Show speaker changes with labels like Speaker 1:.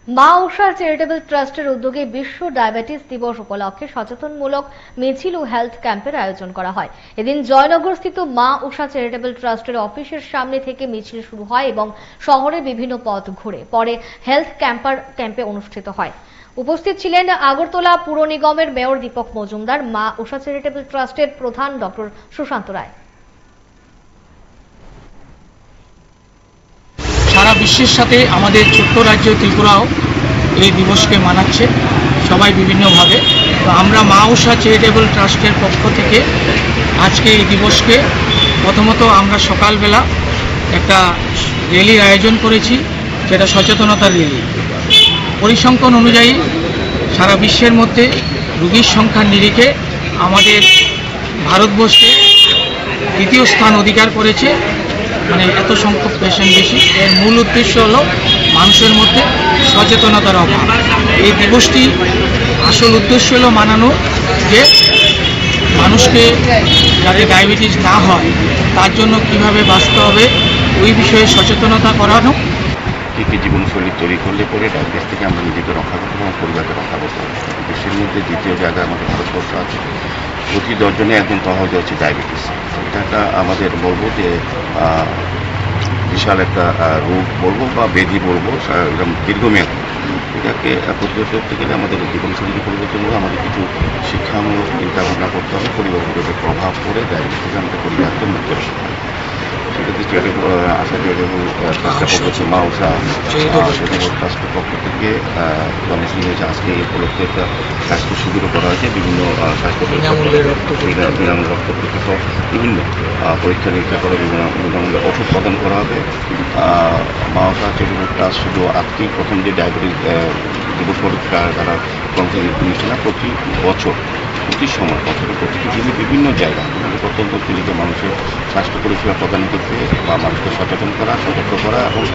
Speaker 1: মা ঊষা চ্যারিটেবল ট্রাস্টের উদ্যোগে বিশ্ব ডায়াবেটিস দিবস উপলক্ষে সচেতনমূলক মিছিল ও হেলথ ক্যাম্পের আয়োজন করা হয়। এদিন জয়নগরস্থিত মা ঊষা চ্যারিটেবল ট্রাস্টের অফিসের সামনে থেকে মিছিল শুরু হয় এবং শহরের বিভিন্ন পথ ঘুরে পরে হেলথ ক্যাম্পে অনুষ্ঠিত হয়। উপস্থিত ছিলেন আগরতলা পুর নিগমের মেয়র দীপক মজুমদার, মা ঊষা চ্যারিটেবল ট্রাস্টের প্রধান ডক্টর সুশান্ত রায়।
Speaker 2: সারা বিশ্বের সাথে আমাদের ছোট্ট রাজ্য ত্রিপুরাও এই দিবসকে মানাচ্ছে, সবাই বিভিন্নভাবে। তো আমরা মা ঊষা চ্যারিটেবল ট্রাস্টের পক্ষ থেকে আজকে এই দিবসকে প্রথমত আমরা সকালবেলা একটা র্যালির আয়োজন করেছি, যেটা সচেতনতার র্যালি। পরিসংখ্যান অনুযায়ী সারা বিশ্বের মধ্যে রোগীর সংখ্যার নিরিখে আমাদের ভারতবর্ষে দ্বিতীয় স্থান অধিকার করেছে, মানে এত সংখ্যক পেশেন্ট বেশি। এর মূল উদ্দেশ্য হলো মানুষের মধ্যে সচেতনতার অভাব। এই দিবসটি আসল উদ্দেশ্য হলো মানানো যে মানুষকে যাতে ডায়াবেটিস না হয় তার জন্য কিভাবে বাঁচতে হবে ওই বিষয়ে সচেতনতা করানো।
Speaker 3: কী জীবনশৈলী তৈরি করলে পরে ডায়াবেটিস থেকে আমরা নিজেকে রক্ষা করতে এবং পরিবারকে রক্ষা করতে হবে। বিশ্বের মধ্যে দ্বিতীয় জায়গায় আমাদের ভারতবর্ষ আছে। প্রতি 10 জনে একজন তহজ হচ্ছে ডায়াবেটিস। এটা একটা আমাদের বলবো যে বিশাল একটা রোগ বলবো বা ব্যাধি বলবো, এরকম দীর্ঘমেয়াদী। এটাকে প্রতিরোধ করতে গেলে আমাদের জীবনশৈলী পরিবর্তন হলে আমাদের কিছু শিক্ষামূলক চিন্তাভাবনা করতে হবে, পরিবারের প্রভাব পড়ে ডায়াবেটিস থেকে আমাদের পরিবারকে মুক্ত রাখতে হবে। সেক্ষেত্রে আশা করি মা ঊষা চ্যারিটেবল ট্রাস্টের পক্ষ থেকে কমিশন হয়েছে। আজকে এই উপলক্ষে একটা স্বাস্থ্য শিবিরও করা হয়েছে, বিভিন্ন স্বাস্থ্য বিনামূল্যে রক্ত পরীক্ষা, বিভিন্ন পরীক্ষা নিরীক্ষা করে বিনামূল্যে ওষুধ প্রদান করা হবে। মা ঊষা চ্যারিটেবল ট্রাস্ট শুধু আজকেই প্রথম যে ডায়াবেটিস দিবস পরীক্ষা তারা কর্মসূচি নিচ্ছে না, প্রতি বছর প্রতি সময় বছরের প্রতিটি দিনে বিভিন্ন জায়গায় প্রত্যন্ত ক্লিনিকে মানুষের স্বাস্থ্য পরিষেবা প্রদানের ক্ষেত্রে বা মানুষকে সচেতন করা, সতর্ক করা এবং